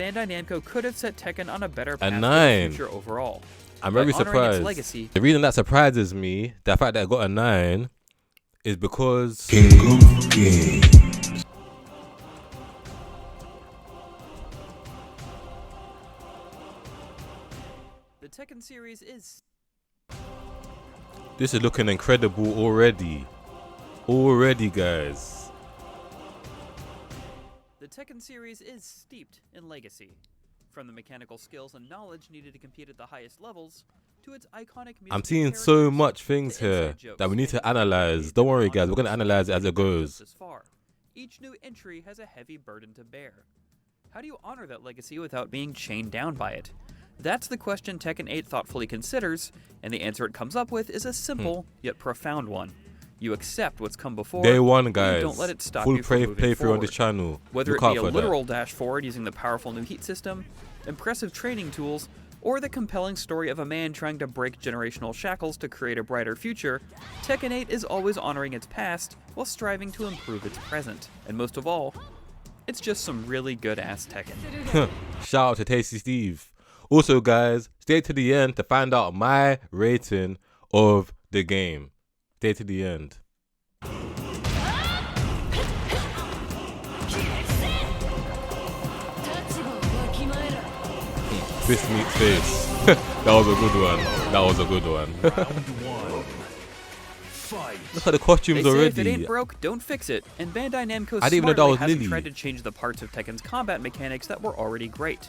Bandai Namco could have set Tekken on a better path A for 9. the future overall. I'm By very honoring its surprised. legacy, The reason that surprises me, the fact that I got a 9, is because King of Games. the Tekken series is this is looking incredible already. Already, guys. The Tekken series is steeped in legacy. From the mechanical skills and knowledge needed to compete at the highest levels, to its iconic music. I'm seeing so much things here that we need to analyze. Don't worry, guys. We're going to analyze it as it goes. Each new entry has a heavy burden to bear. How do you honor that legacy without being chained down by it? That's the question Tekken 8 thoughtfully considers, and the answer it comes up with is a simple yet profound one. You accept what's come before. Day one, guys. Don't let it stop Full you from moving playthrough forward. on this channel. Whether Look it out be a for that. literal dash forward using the powerful new heat system, impressive training tools, or the compelling story of a man trying to break generational shackles to create a brighter future, Tekken 8 is always honoring its past while striving to improve its present. And most of all, it's just some really good-ass Tekken. Shout out to Tasty Steve. Also, guys, stay to the end to find out my rating of the game. Stay to the end. Fist meets face. That was a good one. That was a good one. Look at the costumes They say already. if it ain't broke, don't fix it, and Bandai Namco I didn't even know that smartly was hasn't Lily. tried to change the parts of Tekken's combat mechanics that were already great.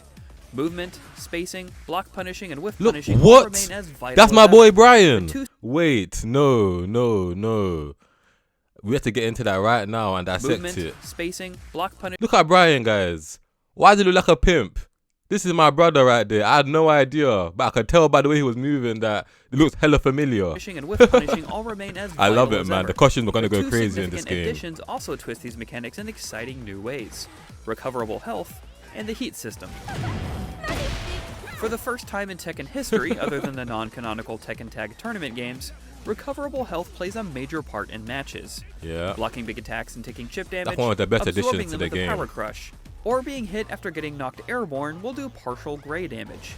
Movement, spacing, block punishing, and whiff Look, punishing all what? remain as vital That's as my ever. boy Brian. The two- Wait, no. We have to get into that right now and dissect Movement, it. spacing, block punishing, Look at Brian, guys. Why does he look like a pimp? This is my brother right there. I had no idea, but I could tell by the way he was moving that it looks hella familiar. and whiff punishing all remain as I vital love it, as man. ever. The costumes are going to The go two crazy in this significant game. additions also twist these mechanics in exciting new ways. Recoverable health and the heat system. For the first time in Tekken history, other than the non-canonical Tekken Tag Tournament games, recoverable health plays a major part in matches. Yeah. Blocking big attacks and taking chip damage, one of the best absorbing additions to them the with a game. power crush, or being hit after getting knocked airborne will do partial gray damage.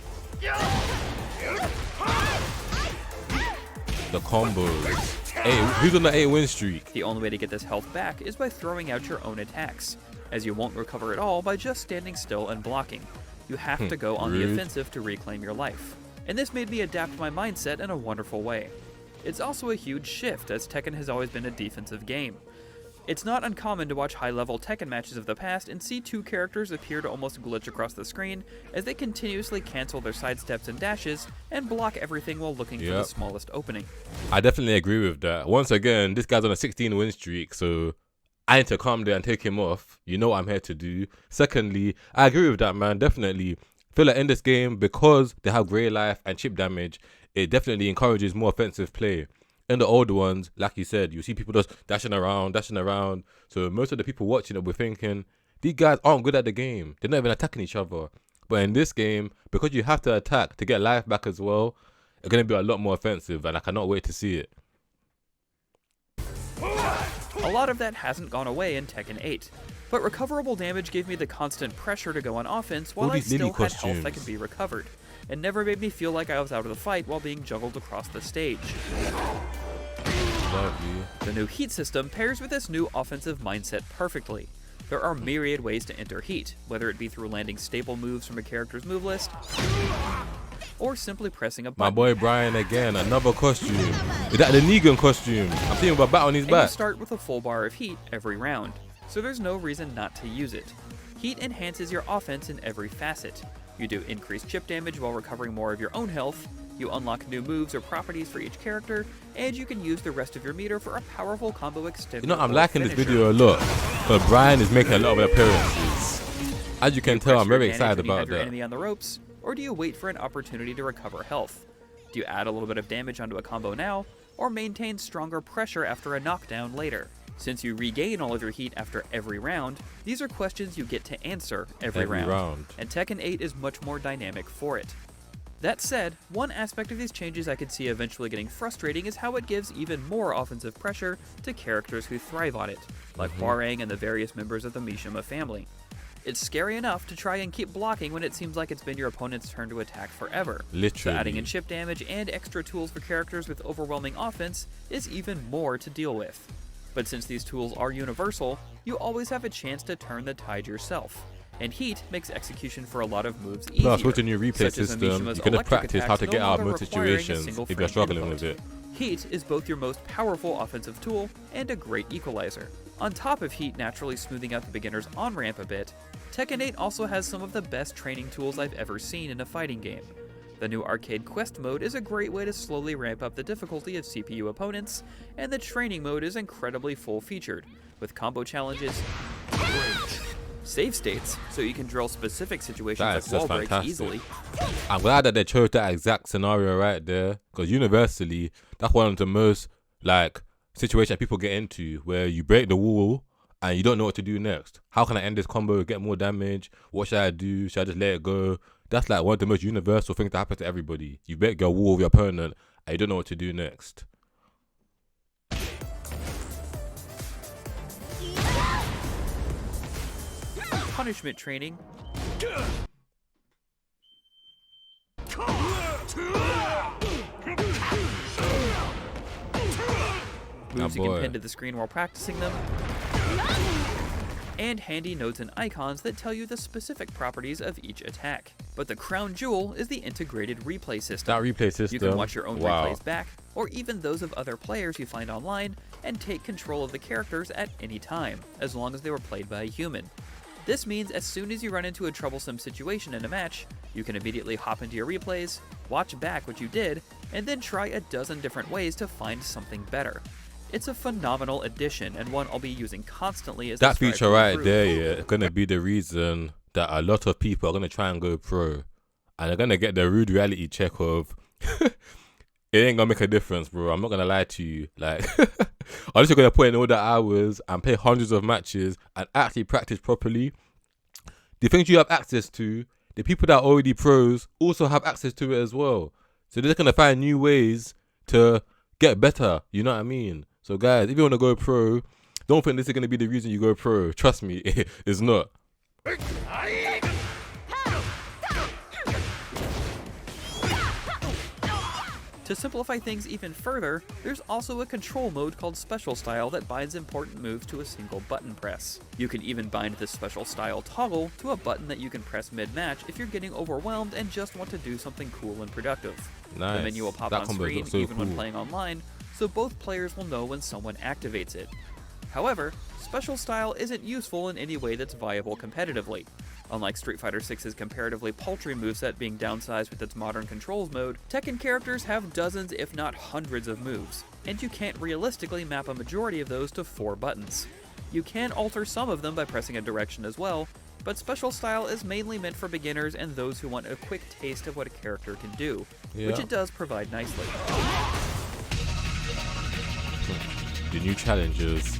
The combos. Hey, who's on the 8-win streak? The only way to get this health back is by throwing out your own attacks, as you won't recover it all by just standing still and blocking. You have to go on the Rude. offensive to reclaim your life. And this made me adapt my mindset in a wonderful way. It's also a huge shift, as Tekken has always been a defensive game. It's not uncommon to watch high-level Tekken matches of the past and see two characters appear to almost glitch across the screen as they continuously cancel their sidesteps and dashes and block everything while looking for the Yep. smallest opening. I definitely agree with that. Once again, this guy's on a 16-win streak, so I need to calm down and take him off. You know what I'm here to do. Secondly, I agree with that, man. Definitely feel like in this game, because they have grey life and chip damage, it definitely encourages more offensive play. In the older ones, like you said, you see people just dashing around. So most of the people watching it were thinking, these guys aren't good at the game. They're not even attacking each other. But in this game, because you have to attack to get life back as well, it's going to be a lot more offensive, and I cannot wait to see it. A lot of that hasn't gone away in Tekken 8, but recoverable damage gave me the constant pressure to go on offense while All I these Lily still had health costumes. that could be recovered, and never made me feel like I was out of the fight while being juggled across the stage. Lovely. The new heat system pairs with this new offensive mindset perfectly. There are myriad ways to enter heat, whether it be through landing staple moves from a character's move list, or simply pressing a My button. boy Brian again, another costume. Is that the Negan costume? I'm seeing a bat on his And you back. start with a full bar of heat every round, so there's no reason not to use it. Heat enhances your offense in every facet. You do increased chip damage while recovering more of your own health, you unlock new moves or properties for each character, and you can use the rest of your meter for a powerful combo extender. You know, I'm or liking this finisher. video a lot, but Brian is making a lot of appearances. As you can tell, Press I'm your very advantage excited when you have about your that. enemy on the ropes, or do you wait for an opportunity to recover health? Do you add a little bit of damage onto a combo now, or maintain stronger pressure after a knockdown later? Since you regain all of your heat after every round, these are questions you get to answer every round, and Tekken 8 is much more dynamic for it. That said, one aspect of these changes I could see eventually getting frustrating is how it gives even more offensive pressure to characters who thrive on it, like Hwoarang and the various members of the Mishima family. It's scary enough to try and keep blocking when it seems like it's been your opponent's turn to attack forever. Literally. So adding in chip damage and extra tools for characters with overwhelming offense is even more to deal with. But since these tools are universal, you always have a chance to turn the tide yourself. And Heat makes execution for a lot of moves easier. Plus, with the new replay such as system, Mishima's you can electric practice how to attacks get no out of longer most requiring a situations single if you're frame struggling input. with it. Heat is both your most powerful offensive tool and a great equalizer. On top of Heat naturally smoothing out the beginner's on-ramp a bit, Tekken 8 also has some of the best training tools I've ever seen in a fighting game. The new arcade quest mode is a great way to slowly ramp up the difficulty of CPU opponents, and the training mode is incredibly full-featured, with combo challenges, save states, so you can drill specific situations That like is just wall breaks fantastic. easily. I'm glad that they chose that exact scenario right there, because universally, that's one of the most situations people get into where you break the wall and you don't know what to do next. How can I end this combo, get more damage? What should I do? Should I just let it go? That's like one of the most universal things that happen to everybody. You break your wall with your opponent and you don't know what to do next. Punishment training, moves you can pin to the screen while practicing them, and handy notes and icons that tell you the specific properties of each attack. But the crown jewel is the integrated replay system. That replay system. You can watch your own wow. replays back, or even those of other players you find online, and take control of the characters at any time, as long as they were played by a human. This means as soon as you run into a troublesome situation in a match, you can immediately hop into your replays, watch back what you did, and then try a dozen different ways to find something better. It's a phenomenal addition, and one I'll be using constantly as that I strive feature to right improve. there, yeah, gonna be the reason that a lot of people are gonna try and go pro, and they're gonna get the rude reality check of it ain't gonna make a difference, bro. I'm not gonna lie to you. Like, I'm just gonna put in all the hours and play hundreds of matches and actually practice properly. The things you have access to, the people that are already pros also have access to it as well. So they're just gonna find new ways to get better. You know what I mean? So guys, if you want to go pro, don't think this is going to be the reason you go pro. Trust me, it's not. To simplify things even further, there's also a control mode called Special Style that binds important moves to a single button press. You can even bind this Special Style toggle to a button that you can press mid-match if you're getting overwhelmed and just want to do something cool and productive. Nice. The menu will pop That on combo screen looks so even when cool. playing online, so both players will know when someone activates it. However, Special Style isn't useful in any way that's viable competitively. Unlike Street Fighter VI's comparatively paltry moveset being downsized with its modern controls mode, Tekken characters have dozens if not hundreds of moves, and you can't realistically map a majority of those to 4 buttons. You can alter some of them by pressing a direction as well, but Special Style is mainly meant for beginners and those who want a quick taste of what a character can do, which it does provide nicely. The new challenges.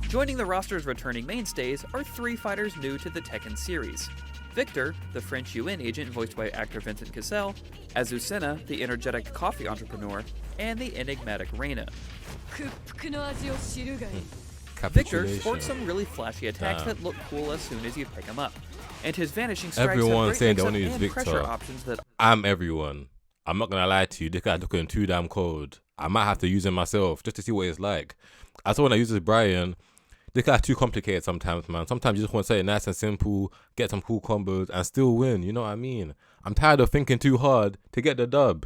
Joining the roster's returning mainstays are 3 fighters new to the Tekken series. Victor, the French UN agent voiced by actor Vincent Cassel, Azucena, the energetic coffee entrepreneur, and the enigmatic Reina. Victor sports some really flashy attacks that look cool as soon as you pick him up, and his vanishing strikes Everyone have saying great they want to mix-up use and pressure Victor. options that I'm everyone. I'm not gonna lie to you. This guy's looking too damn cold. I might have to use him myself just to see what it's like. As someone that uses Brian, this guy's too complicated sometimes, man. Sometimes you just want to say it nice and simple, get some cool combos, and still win. You know what I mean? I'm tired of thinking too hard to get the dub.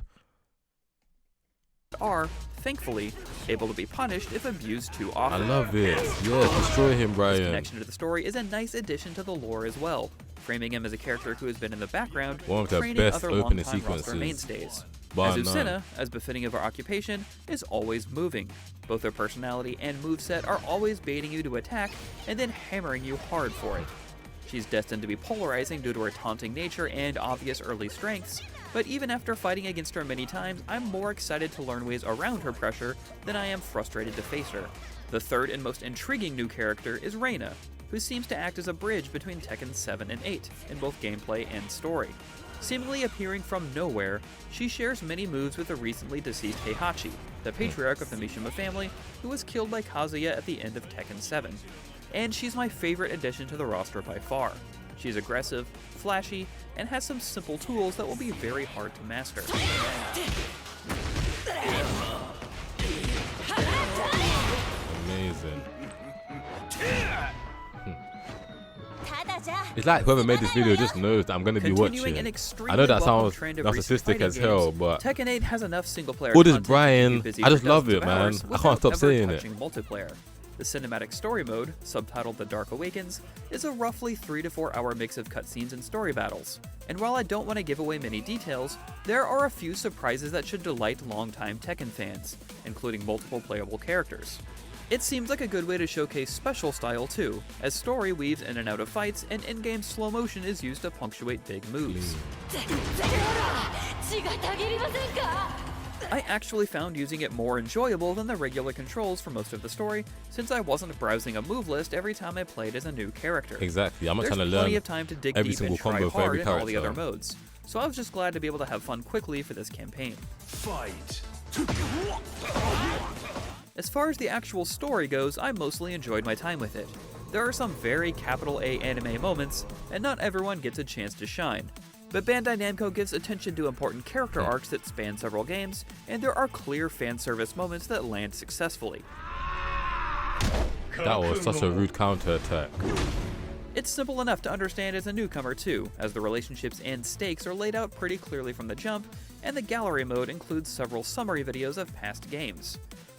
are, thankfully, able to be punished if abused too I often. love it. Yeah, destroy him, His Brian. connection to the story is a nice addition to the lore as well, framing him as a character who has been in the background, One of the training best other opening longtime roster sequences. mainstays. Bar Azucena, none. as befitting of her occupation, is always moving. Both her personality and moveset are always baiting you to attack and then hammering you hard for it. She's destined to be polarizing due to her taunting nature and obvious early strengths, but even after fighting against her many times, I'm more excited to learn ways around her pressure than I am frustrated to face her. The third and most intriguing new character is Reina, who seems to act as a bridge between Tekken 7 and 8 in both gameplay and story. Seemingly appearing from nowhere, she shares many moves with the recently deceased Heihachi, the patriarch of the Mishima family, who was killed by Kazuya at the end of Tekken 7. and she's my favorite addition to the roster by far. She's aggressive, flashy, and has some simple tools that will be very hard to master. Amazing. It's like whoever made this video just knows that I'm going to be watching. I know that sounds narcissistic as hell, but Tekken 8 has enough single-player all this content Brian, to keep you busy I just for love dozens it, of man. hours I without can't stop ever saying it. touching multiplayer. The cinematic story mode, subtitled The Dark Awakens, is a roughly 3 to 4 hour mix of cutscenes and story battles. And while I don't want to give away many details, there are a few surprises that should delight longtime Tekken fans, including multiple playable characters. It seems like a good way to showcase special style too, as story weaves in and out of fights and in-game slow motion is used to punctuate big moves. I actually found using it more enjoyable than the regular controls for most of the story, since I wasn't browsing a move list every time I played as a new character. Exactly, I'm not There's trying to learn plenty of time to dig every deep single and try combo for hard every in all the character. other modes, so I was just glad to be able to have fun quickly for this campaign. Fight. As far as the actual story goes, I mostly enjoyed my time with it. There are some very capital A anime moments, and not everyone gets a chance to shine. But Bandai Namco gives attention to important character arcs that span several games, and there are clear fan service moments that land successfully. That was such a rude counter attack. It's simple enough to understand as a newcomer too, as the relationships and stakes are laid out pretty clearly from the jump, and the gallery mode includes several summary videos of past games.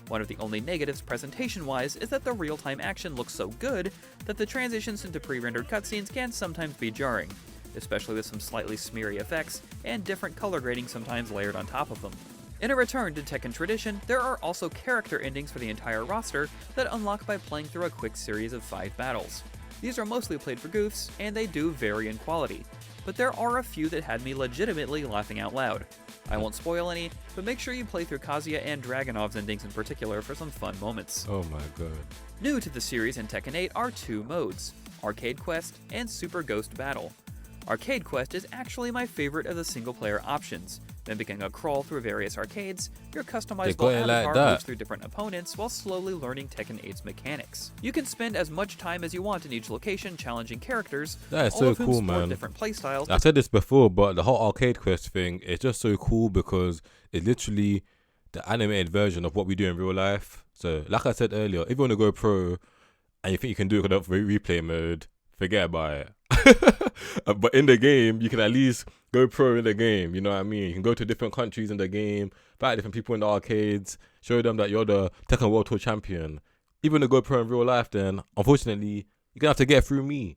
One of the only negatives presentation-wise is that the real-time action looks so good that the transitions into pre-rendered cutscenes can sometimes be jarring, especially with some slightly smeary effects and different color grading sometimes layered on top of them. In a return to Tekken tradition, there are also character endings for the entire roster that unlock by playing through a quick series of 5 battles. These are mostly played for goofs, and they do vary in quality, but there are a few that had me legitimately laughing out loud. I won't spoil any, but make sure you play through Kazuya and Dragunov's endings in particular for some fun moments. Oh my god. New to the series in Tekken 8 are 2 modes, Arcade Quest and Super Ghost Battle. Arcade Quest is actually my favorite of the single-player options. Mimicking a crawl through various arcades, your customizable avatar moves through different opponents while slowly learning Tekken 8's mechanics. You can spend as much time as you want in each location challenging characters, That is all so of whom cool, sport man. different playstyles. I said this before, but the whole Arcade Quest thing is just so cool because it's literally the animated version of what we do in real life. So, like I said earlier, if you want to go pro and you think you can do it without replay mode, forget about it. But in the game, you can at least go pro in the game, you know what I mean? You can go to different countries in the game, fight different people in the arcades, show them that you're the Tekken World Tour champion. Even to go pro in real life, then, unfortunately, you're going to have to get through me.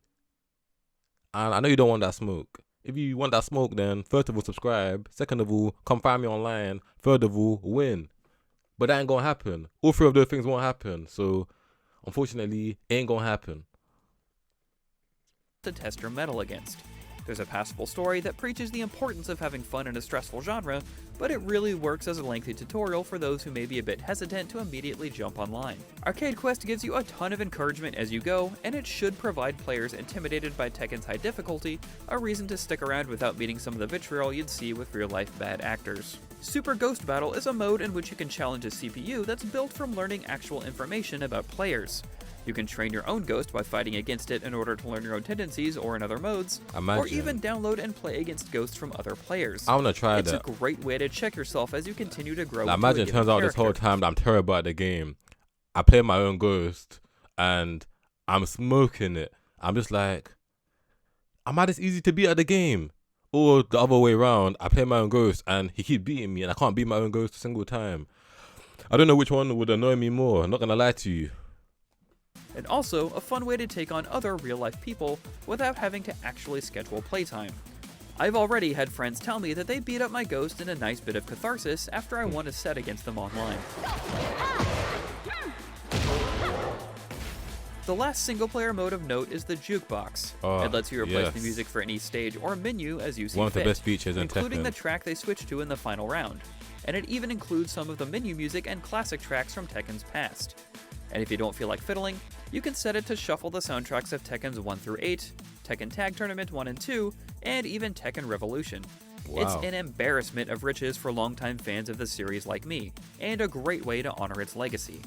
And I know you don't want that smoke. If you want that smoke, then first of all, subscribe. Second of all, come find me online. Third of all, win. But that ain't going to happen. All 3 of those things won't happen. So, unfortunately, it ain't going to happen. To test your mettle against. There's a passable story that preaches the importance of having fun in a stressful genre, but it really works as a lengthy tutorial for those who may be a bit hesitant to immediately jump online. Arcade Quest gives you a ton of encouragement as you go, and it should provide players intimidated by Tekken's high difficulty a reason to stick around without meeting some of the vitriol you'd see with real-life bad actors. Super Ghost Battle is a mode in which you can challenge a CPU that's built from learning actual information about players. You can train your own ghost by fighting against it in order to learn your own tendencies or in other modes, or even download and play against ghosts from other players. I want to try that. It's a great way to check yourself as you continue to grow. Imagine it turns out this whole time that I'm terrible at the game. I play my own ghost and I'm smoking it. I'm just like, am I this easy to beat at the game? Or the other way around, I play my own ghost and he keeps beating me and I can't beat my own ghost a single time. I don't know which one would annoy me more, I'm not going to lie to you. And also, a fun way to take on other real-life people without having to actually schedule playtime. I've already had friends tell me that they beat up my ghost in a nice bit of catharsis after I won a set against them online. The last single-player mode of note is the Jukebox. It lets you replace the music for any stage or menu as you see fit, one of the best features in including Tekken. the track they switched to in the final round. And it even includes some of the menu music and classic tracks from Tekken's past. And if you don't feel like fiddling, you can set it to shuffle the soundtracks of Tekken's 1 through 8, Tekken Tag Tournament 1 and 2, and even Tekken Revolution. Wow. It's an embarrassment of riches for longtime fans of the series like me, and a great way to honor its legacy.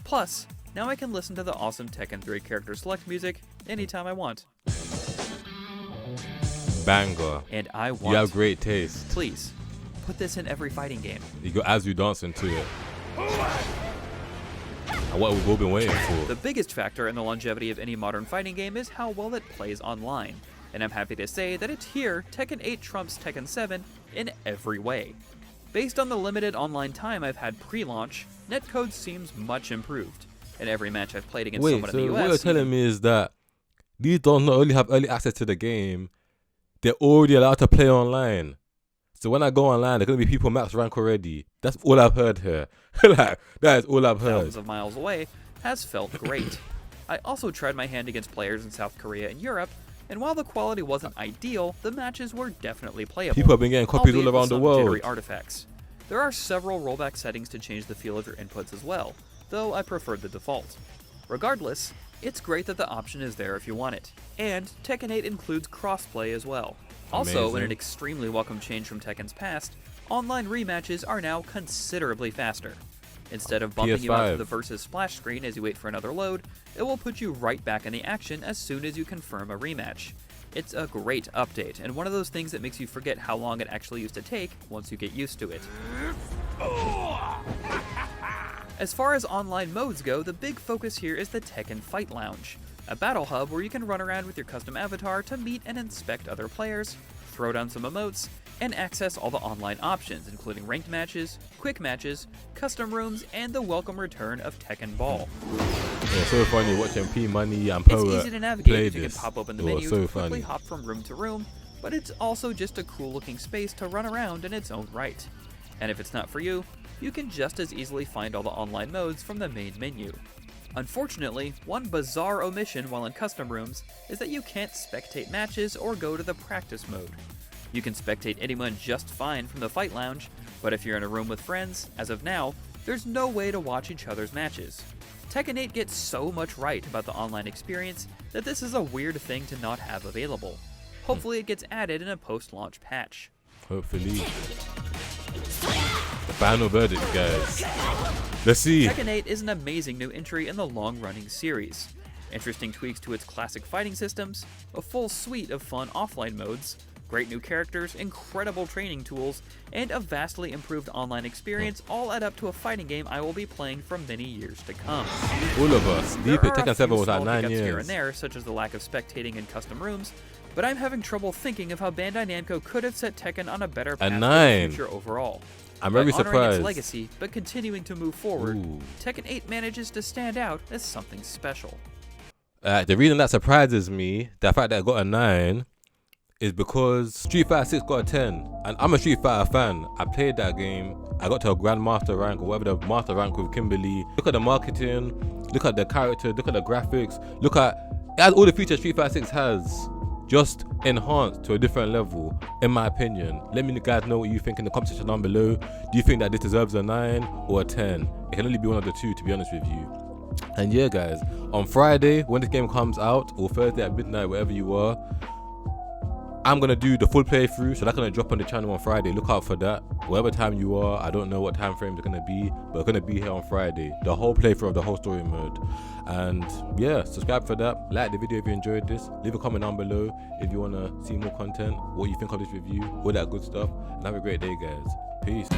Plus, Now I can listen to the awesome Tekken 3 character select music anytime I want. Banger. And I want... You have great taste. Please, put this in every fighting game. You got as you dancing to it. And what we've all been waiting for. The biggest factor in the longevity of any modern fighting game is how well it plays online. And I'm happy to say that it's here Tekken 8 trumps Tekken 7 in every way. Based on the limited online time I've had pre-launch, netcode seems much improved. In every match I've played against someone in the US... what you're telling me is that these don't not only have early access to the game, they're already allowed to play online. So when I go online, there's going to be people max rank already. That's all I've heard here. Like, that is all I've heard. Thousands of miles away has felt great. I also tried my hand against players in South Korea and Europe, and while the quality wasn't ideal, the matches were definitely playable. People have been getting copies all around the world. Jittery artifacts. There are several rollback settings to change the feel of your inputs as well, though I preferred the default. Regardless, it's great that the option is there if you want it, and Tekken 8 includes crossplay as well. Also, Amazing. in an extremely welcome change from Tekken's past, online rematches are now considerably faster. Instead of bumping you out to the versus splash screen as you wait for another load, it will put you right back in the action as soon as you confirm a rematch. It's a great update, and one of those things that makes you forget how long it actually used to take once you get used to it. As far as online modes go, the big focus here is the Tekken Fight Lounge, a battle hub where you can run around with your custom avatar to meet and inspect other players, throw down some emotes, and access all the online options, including ranked matches, quick matches, custom rooms, and the welcome return of Tekken Ball. Yeah, so funny watching P Money and Poet. It's easy to navigate if you can this. pop open the Oh, menu so to quickly funny. hop from room to room, but it's also just a cool looking space to run around in its own right. And if it's not for you, you can just as easily find all the online modes from the main menu. Unfortunately, one bizarre omission while in custom rooms is that you can't spectate matches or go to the practice mode. You can spectate anyone just fine from the Fight Lounge, but if you're in a room with friends, as of now, there's no way to watch each other's matches. Tekken 8 gets so much right about the online experience that this is a weird thing to not have available. Hopefully it gets added in a post-launch patch. Hopefully. The final verdict, guys. Let's see. Tekken 8 is an amazing new entry in the long-running series. Interesting tweaks to its classic fighting systems, a full suite of fun offline modes, great new characters, incredible training tools, and a vastly improved online experience all add up to a fighting game I will be playing for many years to come. All of us. There Deep it. are a Tekken 7 few was at small 9 hiccups here years. and there, such as the lack of spectating in custom rooms, but I'm having trouble thinking of how Bandai Namco could have set Tekken on a better path for the 9. future overall. I'm By very honoring surprised. its legacy, but continuing to move forward, Ooh. Tekken 8 manages to stand out as something special. The reason that surprises me, the fact that I got a 9, is because Street Fighter 6 got a 10. And I'm a Street Fighter fan. I played that game. I got to a Grandmaster rank, or whatever the master rank with Kimberly. Look at the marketing, look at the character, look at the graphics, look at... It has all the features Street Fighter 6 has, just enhanced to a different level, in my opinion. Let me guys know what you think in the comment section down below. Do you think that this deserves a 9 or a 10? It can only be one of the two, to be honest with you. And yeah, guys, on Friday, when this game comes out, or Thursday at midnight, wherever you are, I'm going to do the full playthrough, so that's going to drop on the channel on Friday. Look out for that. Whatever time you are, I don't know what time frame they're going to be, but it's going to be here on Friday. The whole playthrough of the whole story mode. And yeah, subscribe for that. Like the video if you enjoyed this. Leave a comment down below if you want to see more content, what you think of this review, all that good stuff. And have a great day, guys. Peace.